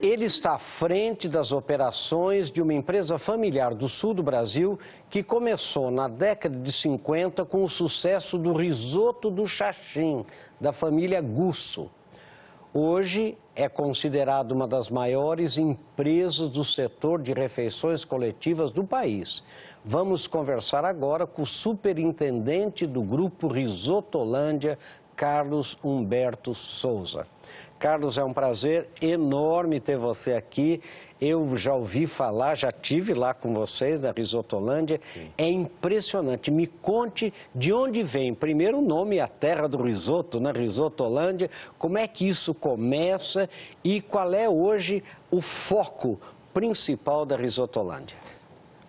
Ele está à frente das operações de uma empresa familiar do sul do Brasil que começou na década de 50 com o sucesso do risoto do Xaxim, da família Gusso. Hoje é considerado uma das maiores empresas do setor de refeições coletivas do país. Vamos conversar agora com o superintendente do grupo Risotolândia, Carlos Humberto Souza. Carlos, é um prazer enorme ter você aqui. Eu já ouvi falar, já estive lá com vocês na Risotolândia. Sim. É impressionante. Me conte de onde vem, primeiro o nome, a terra do risoto, na Risotolândia. Como é que isso começa e qual é hoje o foco principal da Risotolândia?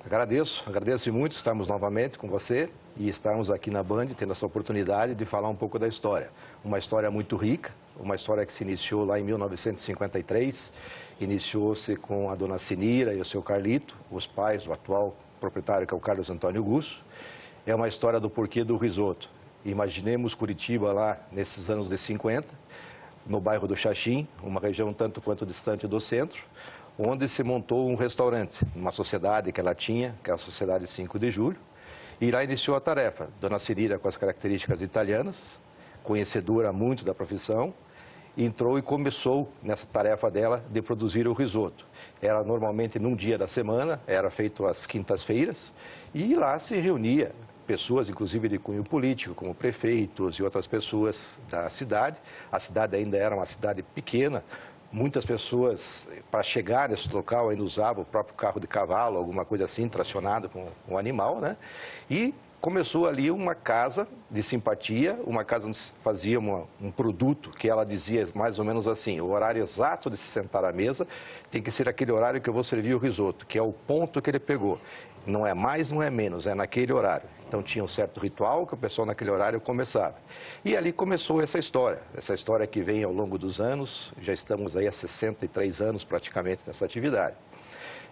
Agradeço muito estarmos novamente com você e estarmos aqui na Band tendo essa oportunidade de falar um pouco da história. Uma história muito rica, uma história que se iniciou lá em 1953, iniciou-se com a dona Sinira e o seu Carlito, os pais do atual proprietário, que é o Carlos Antônio Gusso. É uma história do porquê do risoto. Imaginemos Curitiba lá nesses anos de 50, no bairro do Xaxim, uma região tanto quanto distante do centro, onde se montou um restaurante, uma sociedade que ela tinha, que é a Sociedade 5 de Julho, e lá iniciou a tarefa. Dona Cirira, com as características italianas, conhecedora muito da profissão, entrou e começou nessa tarefa dela de produzir o risoto. Era normalmente num dia da semana, era feito às quintas-feiras, e lá se reunia pessoas, inclusive de cunho político, como prefeitos e outras pessoas da cidade. A cidade ainda era uma cidade pequena. Muitas pessoas, para chegar nesse local, ainda usavam o próprio carro de cavalo, alguma coisa assim, tracionado com o animal, né? E começou ali uma casa de simpatia, uma casa onde se fazia um produto que ela dizia mais ou menos assim: o horário exato de se sentar à mesa tem que ser aquele horário que eu vou servir o risoto, que é o ponto que ele pegou. Não é mais, não é menos, é naquele horário. Então tinha um certo ritual que o pessoal naquele horário começava. E ali começou essa história que vem ao longo dos anos, já estamos aí há 63 anos praticamente nessa atividade.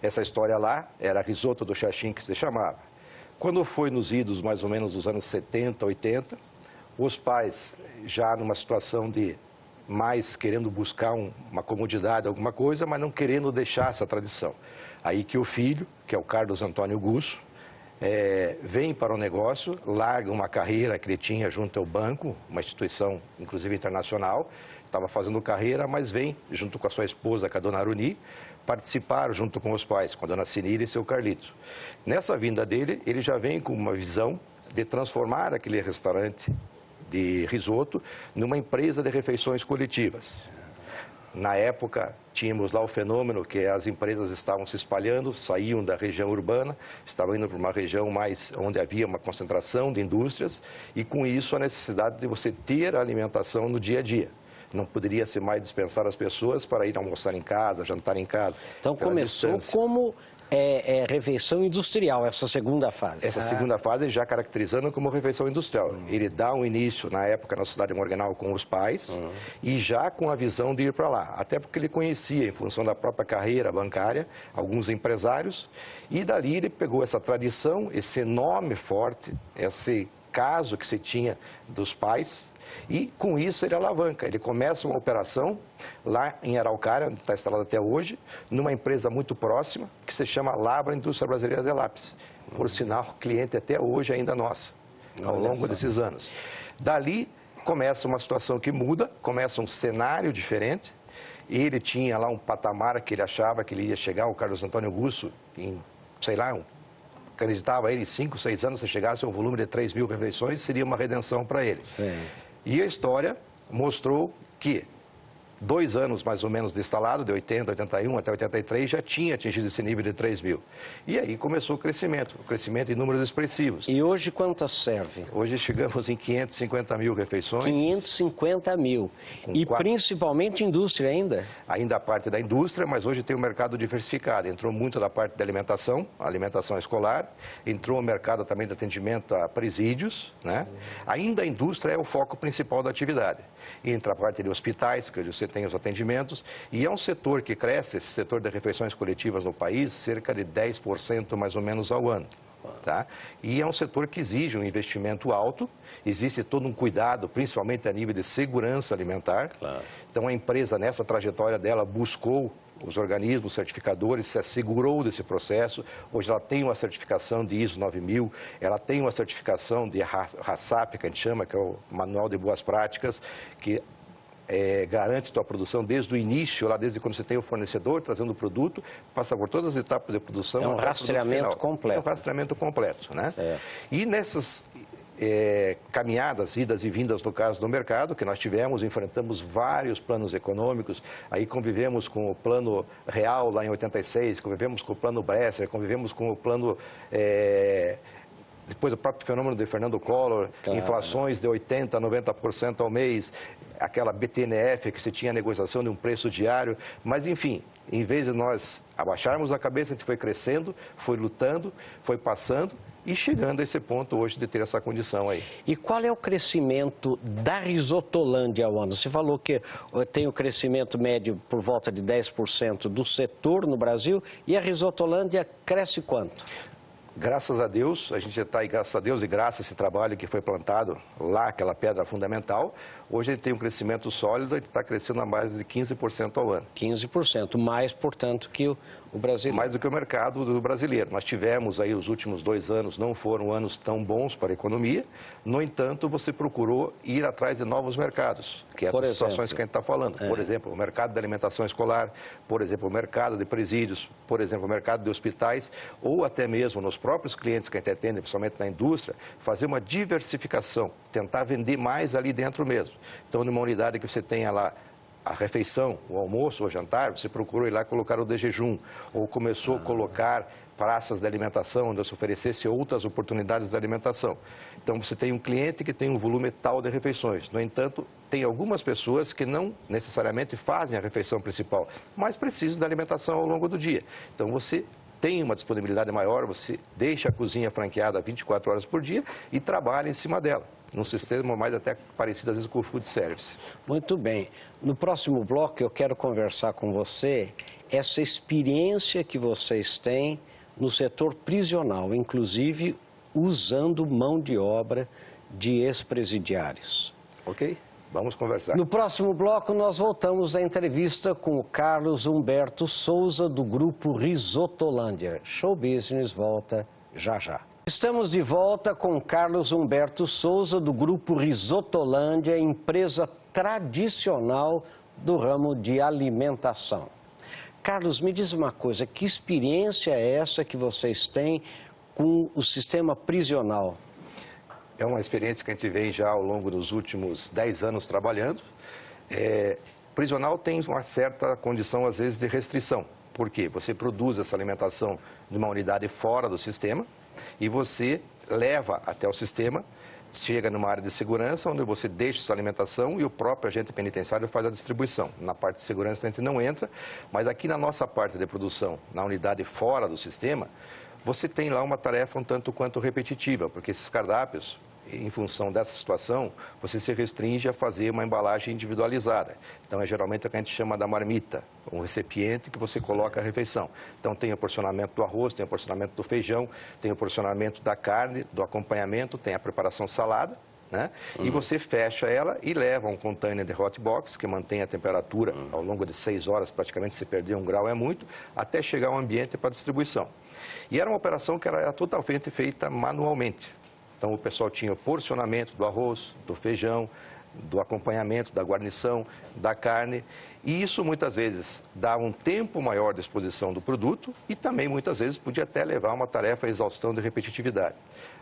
Essa história lá era risoto do Xaxim, que se chamava. Quando foi nos idos mais ou menos dos anos 70, 80, os pais já numa situação de mais querendo buscar uma comodidade, alguma coisa, mas não querendo deixar essa tradição. Aí que o filho, que é o Carlos Antônio Gusso, vem para o negócio, larga uma carreira que ele tinha junto ao banco, uma instituição, inclusive internacional, estava fazendo carreira, mas vem, junto com a sua esposa, com a dona Aruni, participar junto com os pais, com a dona Sinira e seu Carlito. Nessa vinda dele, ele já vem com uma visão de transformar aquele restaurante de risoto numa empresa de refeições coletivas. Na época, tínhamos lá o fenômeno que as empresas estavam se espalhando, saíam da região urbana, estavam indo para uma região mais onde havia uma concentração de indústrias e, com isso, a necessidade de você ter a alimentação no dia a dia. Não poderia ser mais dispensar as pessoas para ir almoçar em casa, jantar em casa. Então, começou como refeição industrial, essa segunda fase. Essa segunda fase já caracterizando como refeição industrial. Ele dá um início, na época, na cidade de Morganal, com os pais e já com a visão de ir para lá. Até porque ele conhecia, em função da própria carreira bancária, alguns empresários. E dali ele pegou essa tradição, esse nome forte, esse caso que se tinha dos pais, e com isso ele alavanca. Ele começa uma operação lá em Araucária, onde está instalado até hoje, numa empresa muito próxima, que se chama Labra Indústria Brasileira de Lápis. Por sinal, cliente até hoje ainda nossa, ao longo desses anos. Dali começa uma situação que muda, começa um cenário diferente. Ele tinha lá um patamar que ele achava que ele ia chegar, o Carlos Antônio Gusso, em, sei lá, acreditava ele, em 5, 6 anos, se chegasse a um volume de 3.000 refeições, seria uma redenção para ele. Sim. E a história mostrou que 2 anos mais ou menos de instalado, de 80, 81 até 83, já tinha atingido esse nível de 3.000. E aí começou o crescimento em números expressivos. E hoje quantas serve? Hoje chegamos em 550.000 refeições. 550.000. E principalmente indústria ainda? Ainda a parte da indústria, mas hoje tem um mercado diversificado. Entrou muito da parte da alimentação, a alimentação escolar, entrou o mercado também de atendimento a presídios, né? Ainda a indústria é o foco principal da atividade. Entra a parte de hospitais, que você tem os atendimentos, e é um setor que cresce, esse setor de refeições coletivas no país, cerca de 10% mais ou menos ao ano. Tá? E é um setor que exige um investimento alto, existe todo um cuidado, principalmente a nível de segurança alimentar. Claro. Então, a empresa, nessa trajetória dela, buscou os organismos certificadores, se assegurou desse processo. Hoje ela tem uma certificação de ISO 9000, ela tem uma certificação de HACCP, que a gente chama, que é o Manual de Boas Práticas, que garante tua produção desde o início, lá desde quando você tem o fornecedor trazendo o produto, passa por todas as etapas de produção. É um rastreamento completo. É um rastreamento completo, né? É. E nessas caminhadas, idas e vindas, no caso do mercado, que nós tivemos, enfrentamos vários planos econômicos, aí convivemos com o plano real lá em 86, convivemos com o plano Bresser, convivemos com o plano... depois o próprio fenômeno de Fernando Collor, claro, inflações de 80%, 90% ao mês, aquela BTNF que se tinha negociação de um preço diário, mas enfim, em vez de nós abaixarmos a cabeça, a gente foi crescendo, foi lutando, foi passando e chegando a esse ponto hoje de ter essa condição aí. E qual é o crescimento da Risotolândia ao ano? Você falou que tem o crescimento médio por volta de 10% do setor no Brasil e a Risotolândia cresce quanto? Graças a Deus, a gente está aí, graças a Deus e graças a esse trabalho que foi plantado lá, aquela pedra fundamental, hoje ele tem um crescimento sólido e está crescendo a mais de 15% ao ano. 15%, mais, portanto, que o brasileiro. Mais do que o mercado do brasileiro. Nós tivemos aí os últimos 2 anos, não foram anos tão bons para a economia, no entanto, você procurou ir atrás de novos mercados, que é essas situações que a gente está falando. Por exemplo, o mercado da alimentação escolar, por exemplo, o mercado de presídios, por exemplo, o mercado de hospitais, ou até mesmo nos próprios clientes que a gente atende, principalmente na indústria, fazer uma diversificação, tentar vender mais ali dentro mesmo. Então, numa unidade que você tenha lá a refeição, o almoço ou jantar, você procurou ir lá colocar o de jejum, ou começou a colocar praças de alimentação, onde se oferecesse outras oportunidades de alimentação. Então, você tem um cliente que tem um volume tal de refeições. No entanto, tem algumas pessoas que não necessariamente fazem a refeição principal, mas precisam da alimentação ao longo do dia. Então, você tem uma disponibilidade maior, você deixa a cozinha franqueada 24 horas por dia e trabalha em cima dela, num sistema mais até parecido às vezes com o food service. Muito bem. No próximo bloco eu quero conversar com você essa experiência que vocês têm no setor prisional, inclusive usando mão de obra de ex-presidiários. Ok? Vamos conversar. No próximo bloco, nós voltamos à entrevista com o Carlos Humberto Souza, do grupo Risotolândia. Show Business volta já já. Estamos de volta com Carlos Humberto Souza, do grupo Risotolândia, empresa tradicional do ramo de alimentação. Carlos, me diz uma coisa, que experiência é essa que vocês têm com o sistema prisional? É uma experiência que a gente vem já ao longo dos últimos 10 anos trabalhando. Prisional tem uma certa condição, às vezes, de restrição. Por quê? Você produz essa alimentação de uma unidade fora do sistema e você leva até o sistema, chega numa área de segurança, onde você deixa essa alimentação e o próprio agente penitenciário faz a distribuição. Na parte de segurança a gente não entra, mas aqui na nossa parte de produção, na unidade fora do sistema, você tem lá uma tarefa um tanto quanto repetitiva, porque esses cardápios, em função dessa situação, você se restringe a fazer uma embalagem individualizada. Então, é geralmente o que a gente chama da marmita, um recipiente que você coloca a refeição. Então, tem o porcionamento do arroz, tem o porcionamento do feijão, tem o porcionamento da carne, do acompanhamento, tem a preparação salada, né? E você fecha ela e leva um container de hot box, que mantém a temperatura ao longo de 6 horas, praticamente, se perder 1 grau é muito, até chegar ao ambiente para distribuição. E era uma operação que era totalmente feita manualmente. Então, o pessoal tinha o porcionamento do arroz, do feijão, do acompanhamento, da guarnição, da carne. E isso, muitas vezes, dava um tempo maior de exposição do produto e também, muitas vezes, podia até levar a uma tarefa a exaustão de repetitividade.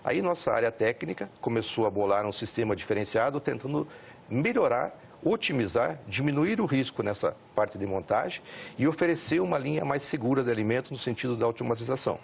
Aí, nossa área técnica começou a bolar um sistema diferenciado, tentando melhorar, otimizar, diminuir o risco nessa parte de montagem e oferecer uma linha mais segura de alimentos no sentido da automatização.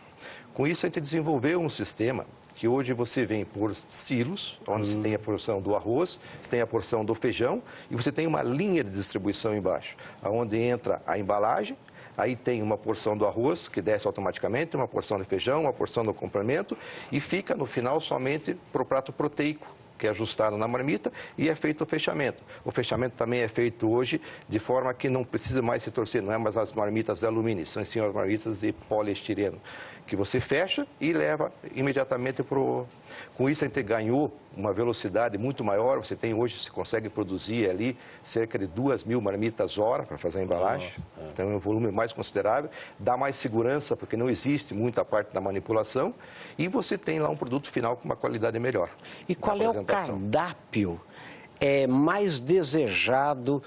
Com isso, a gente desenvolveu um sistema que hoje você vem por silos, onde você tem a porção do arroz, você tem a porção do feijão e você tem uma linha de distribuição embaixo, onde entra a embalagem, aí tem uma porção do arroz que desce automaticamente, uma porção de feijão, uma porção do complemento e fica no final somente para o prato proteico, que é ajustado na marmita e é feito o fechamento. O fechamento também é feito hoje de forma que não precisa mais se torcer, não é mais as marmitas de alumínio, são sim as marmitas de poliestireno, que você fecha e leva imediatamente para o... Com isso a gente ganhou uma velocidade muito maior, você tem hoje, se consegue produzir ali cerca de 2.000 marmitas hora para fazer a embalagem, então é um volume mais considerável, dá mais segurança porque não existe muita parte da manipulação e você tem lá um produto final com uma qualidade melhor. E qual é o cardápio mais desejado,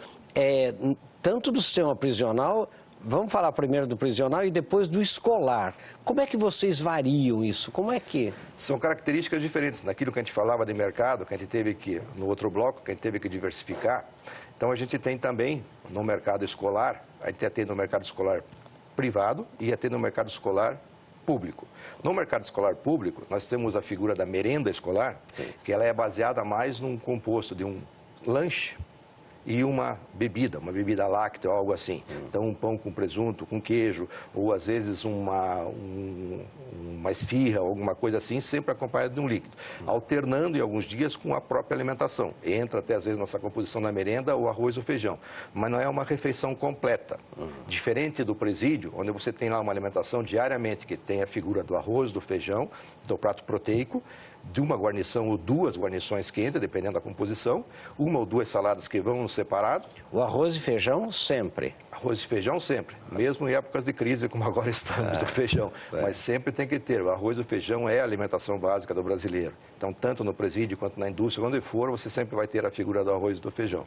tanto do sistema prisional, vamos falar primeiro do prisional e depois do escolar. Como é que vocês variam isso? Como é que... São características diferentes. Naquilo que a gente falava de mercado, que a gente teve que, no outro bloco, que a gente teve que diversificar. Então, a gente tem também no mercado escolar, a gente atende no mercado escolar privado e atende no mercado escolar público. No mercado escolar público, nós temos a figura da merenda escolar, que ela é baseada mais num composto de um lanche e uma bebida láctea ou algo assim. Então, um pão com presunto, com queijo, ou às vezes uma esfirra, alguma coisa assim, sempre acompanhado de um líquido. Alternando em alguns dias com a própria alimentação. Entra até às vezes nossa composição na merenda, o arroz ou feijão. Mas não é uma refeição completa. Diferente do presídio, onde você tem lá uma alimentação diariamente que tem a figura do arroz, do feijão, do prato proteico, de uma guarnição ou duas guarnições que entram, dependendo da composição, uma ou duas saladas que vão separado. O arroz e feijão sempre? Arroz e feijão sempre, mesmo em épocas de crise como agora estamos do feijão. Mas sempre tem que ter, o arroz e o feijão é a alimentação básica do brasileiro. Então, tanto no presídio quanto na indústria, quando for, você sempre vai ter a figura do arroz e do feijão.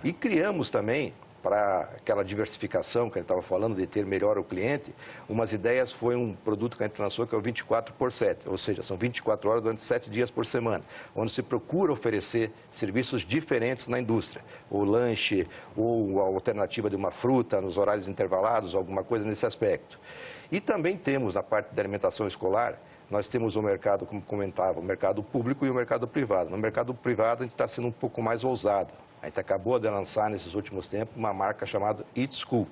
E criamos também, para aquela diversificação que a gente estava falando, de ter melhor o cliente, umas ideias foi um produto que a gente lançou que é o 24/7, ou seja, são 24 horas durante 7 dias por semana, onde se procura oferecer serviços diferentes na indústria, ou lanche, ou a alternativa de uma fruta nos horários intervalados, alguma coisa nesse aspecto. E também temos, na parte da alimentação escolar, nós temos o mercado, como comentava, o mercado público e o mercado privado. No mercado privado, a gente está sendo um pouco mais ousado. A gente acabou de lançar, nesses últimos tempos, uma marca chamada Eat School.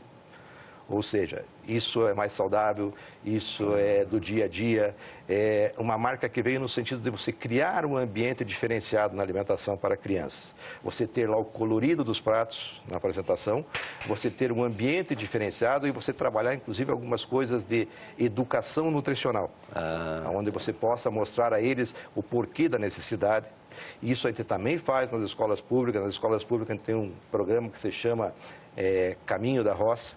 Ou seja, isso é mais saudável, isso é do dia a dia, é uma marca que veio no sentido de você criar um ambiente diferenciado na alimentação para crianças. Você ter lá o colorido dos pratos na apresentação, você ter um ambiente diferenciado e você trabalhar, inclusive, algumas coisas de educação nutricional, onde você possa mostrar a eles o porquê da necessidade. Isso a gente também faz nas escolas públicas. Nas escolas públicas a gente tem um programa que se chama Caminho da Roça.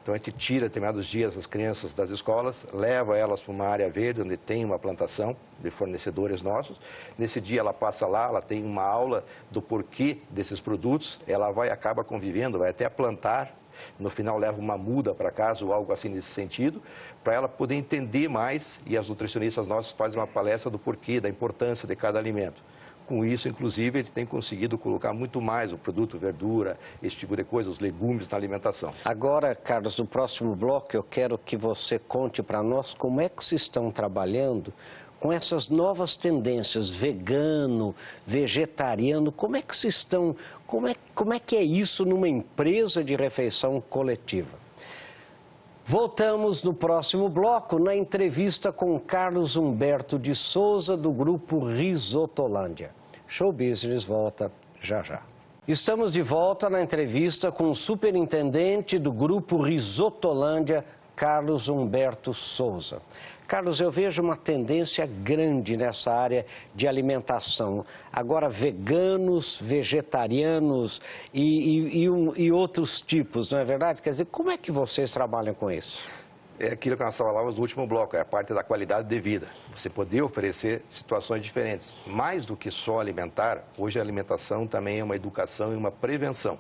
Então a gente tira determinados dias as crianças das escolas, leva elas para uma área verde onde tem uma plantação de fornecedores nossos. Nesse dia ela passa lá, ela tem uma aula do porquê desses produtos, ela vai acaba convivendo, vai até plantar. No final leva uma muda para casa ou algo assim nesse sentido, para ela poder entender mais, e as nutricionistas nossas fazem uma palestra do porquê, da importância de cada alimento. Com isso, inclusive, a gente tem conseguido colocar muito mais o produto, verdura, esse tipo de coisa, os legumes na alimentação. Agora, Carlos, no próximo bloco eu quero que você conte para nós como é que se estão trabalhando com essas novas tendências, vegano, vegetariano, como é que se estão, como é que é isso numa empresa de refeição coletiva? Voltamos no próximo bloco, na entrevista com Carlos Humberto de Souza, do grupo Risotolândia. Show Business volta já já. Estamos de volta na entrevista com o superintendente do grupo Risotolândia, Carlos Humberto Souza. Carlos, eu vejo uma tendência grande nessa área de alimentação. Agora, veganos, vegetarianos e outros tipos, não é verdade? Quer dizer, como é que vocês trabalham com isso? É aquilo que nós falávamos no último bloco, é a parte da qualidade de vida. Você poder oferecer situações diferentes. Mais do que só alimentar, hoje a alimentação também é uma educação e uma prevenção.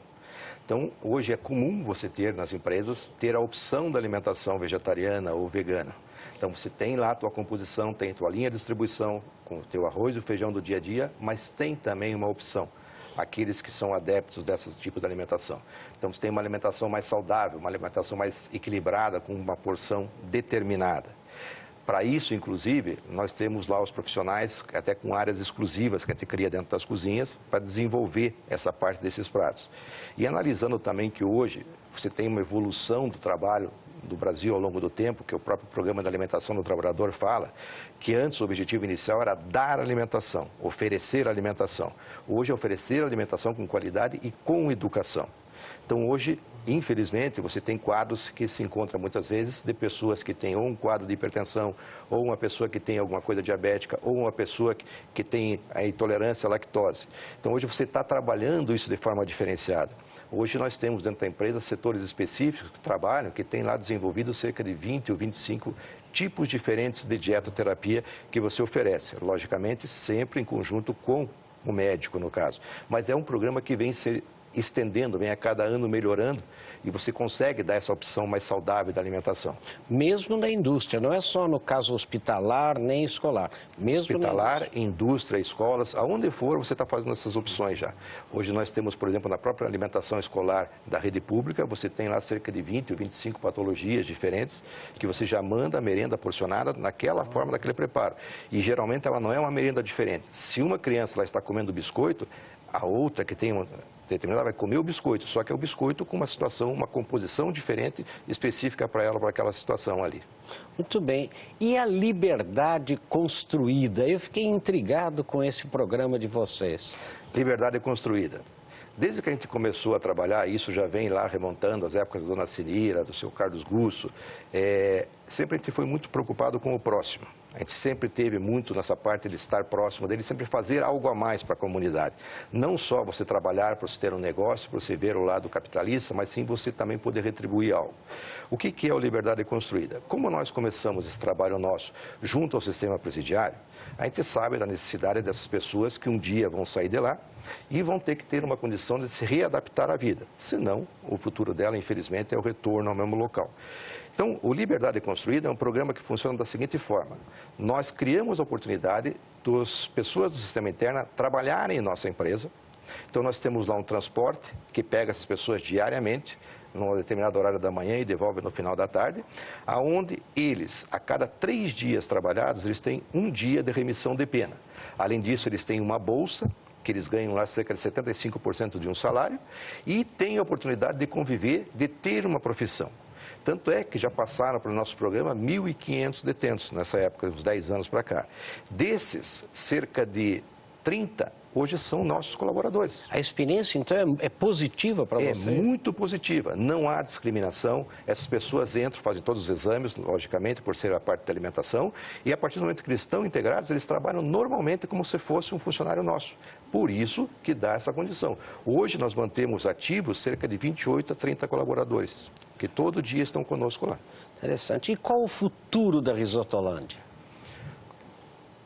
Então, hoje é comum você ter nas empresas, ter a opção da alimentação vegetariana ou vegana. Então, você tem lá a tua composição, tem a tua linha de distribuição, com o teu arroz e o feijão do dia a dia, mas tem também uma opção, aqueles que são adeptos desses tipos de alimentação. Então, você tem uma alimentação mais saudável, uma alimentação mais equilibrada, com uma porção determinada. Para isso, inclusive, nós temos lá os profissionais, até com áreas exclusivas que a gente cria dentro das cozinhas, para desenvolver essa parte desses pratos. E analisando também que hoje você tem uma evolução do trabalho do Brasil ao longo do tempo, que o próprio Programa de Alimentação do Trabalhador fala, que antes o objetivo inicial era dar alimentação, oferecer alimentação. Hoje é oferecer alimentação com qualidade e com educação. Então, hoje, infelizmente, você tem quadros que se encontram muitas vezes de pessoas que têm ou um quadro de hipertensão, ou uma pessoa que tem alguma coisa diabética, ou uma pessoa que tem a intolerância à lactose. Então, hoje você está trabalhando isso de forma diferenciada. Hoje nós temos dentro da empresa setores específicos que trabalham, que têm lá desenvolvido cerca de 20 ou 25 tipos diferentes de dietoterapia que você oferece. Logicamente, sempre em conjunto com o médico, no caso. Mas é um programa que vem se estendendo, vem a cada ano melhorando e você consegue dar essa opção mais saudável da alimentação. Mesmo na indústria, não é só no caso hospitalar nem escolar. Mesmo hospitalar, indústria, escolas, aonde for você está fazendo essas opções já. Hoje nós temos, por exemplo, na própria alimentação escolar da rede pública, você tem lá cerca de 20 ou 25 patologias diferentes que você já manda a merenda porcionada naquela forma, daquele preparo. E geralmente ela não é uma merenda diferente. Se uma criança ela está comendo biscoito, a outra que tem uma determinada vai comer o biscoito, só que é o biscoito com uma situação, uma composição diferente, específica para ela, para aquela situação ali. Muito bem. E a liberdade construída? Eu fiquei intrigado com esse programa de vocês. Liberdade construída. Desde que a gente começou a trabalhar, isso já vem lá remontando as épocas da dona Sinira, do seu Carlos Gusso, sempre a gente foi muito preocupado com o próximo. A gente sempre teve muito nessa parte de estar próximo dele, sempre fazer algo a mais para a comunidade. Não só você trabalhar para você ter um negócio, para você ver o lado capitalista, mas sim você também poder retribuir algo. O que é a liberdade construída? Como nós começamos esse trabalho nosso junto ao sistema presidiário, a gente sabe da necessidade dessas pessoas que um dia vão sair de lá e vão ter que ter uma condição de se readaptar à vida. Senão, o futuro dela, infelizmente, é o retorno ao mesmo local. Então, o Liberdade Construída é um programa que funciona da seguinte forma. Nós criamos a oportunidade das pessoas do sistema interno trabalharem em nossa empresa. Então, nós temos lá um transporte que pega essas pessoas diariamente, num determinado horário da manhã e devolve no final da tarde, aonde eles, a cada 3 dias trabalhados, eles têm um dia de remissão de pena. Além disso, eles têm uma bolsa, que eles ganham lá cerca de 75% de um salário, e têm a oportunidade de conviver, de ter uma profissão. Tanto é que já passaram para o nosso programa 1.500 detentos nessa época, uns 10 anos para cá. Desses, cerca de 30 hoje são nossos colaboradores. A experiência, então, é positiva para vocês? É muito positiva. Não há discriminação. Essas pessoas entram, fazem todos os exames, logicamente, por ser a parte da alimentação. E a partir do momento que eles estão integrados, eles trabalham normalmente como se fosse um funcionário nosso. Por isso que dá essa condição. Hoje nós mantemos ativos cerca de 28 a 30 colaboradores, que todo dia estão conosco lá. Interessante. E qual o futuro da Risotolândia?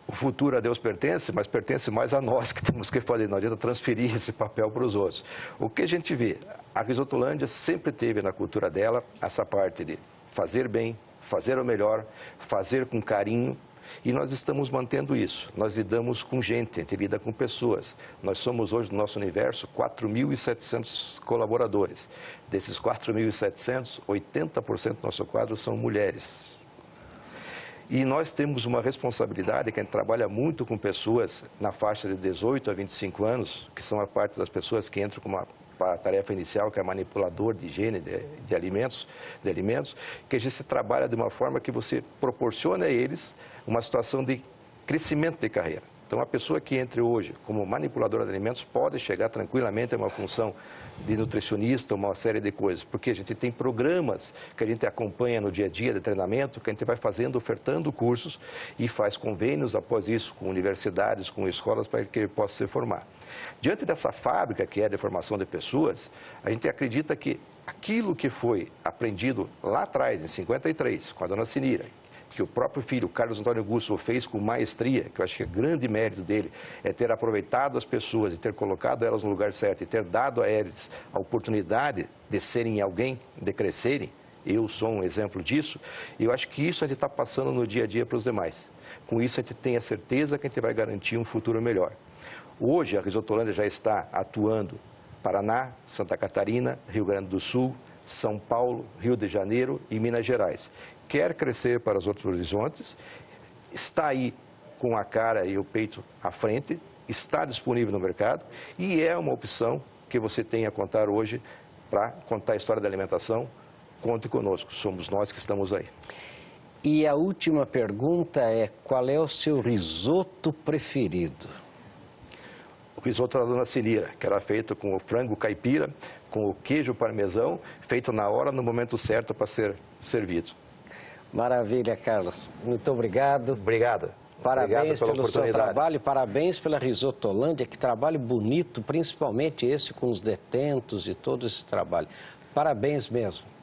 O futuro a Deus pertence, mas pertence mais a nós que temos que fazer, não adianta transferir esse papel para os outros. O que a gente vê? A Risotolândia sempre teve na cultura dela essa parte de fazer bem, fazer o melhor, fazer com carinho, e nós estamos mantendo isso. Nós lidamos com gente, a gente lida com pessoas. Nós somos hoje, no nosso universo, 4.700 colaboradores. Desses 4.700, 80% do nosso quadro são mulheres. E nós temos uma responsabilidade, que a gente trabalha muito com pessoas na faixa de 18 a 25 anos, que são a parte das pessoas que entram com uma tarefa inicial, que é manipulador de higiene de alimentos, que a gente trabalha de uma forma que você proporciona a eles uma situação de crescimento de carreira. Então, a pessoa que entre hoje como manipuladora de alimentos pode chegar tranquilamente a uma função de nutricionista, uma série de coisas, porque a gente tem programas que a gente acompanha no dia a dia de treinamento, que a gente vai fazendo, ofertando cursos e faz convênios após isso com universidades, com escolas, para que ele possa se formar. Diante dessa fábrica que é de formação de pessoas, a gente acredita que aquilo que foi aprendido lá atrás, em 53, com a dona Sinira, que o próprio filho, Carlos Antônio Gusso, fez com maestria, que eu acho que é grande mérito dele, é ter aproveitado as pessoas e ter colocado elas no lugar certo e ter dado a eles a oportunidade de serem alguém, de crescerem. Eu sou um exemplo disso, e eu acho que isso a gente está passando no dia a dia para os demais. Com isso a gente tem a certeza que a gente vai garantir um futuro melhor. Hoje a Risotolândia já está atuando Paraná, Santa Catarina, Rio Grande do Sul, São Paulo, Rio de Janeiro e Minas Gerais. Quer crescer para os outros horizontes, está aí com a cara e o peito à frente, está disponível no mercado e é uma opção que você tem a contar hoje para contar a história da alimentação conte conosco, somos nós que estamos aí. E a última pergunta é, qual é o seu risoto preferido? O risoto da Dona Sinira, que era feito com o frango caipira, com o queijo parmesão, feito na hora, no momento certo para ser servido. Maravilha, Carlos. Muito obrigado. Obrigado. Parabéns pelo seu trabalho, parabéns pela Risotolândia, que trabalho bonito, principalmente esse com os detentos e todo esse trabalho. Parabéns mesmo.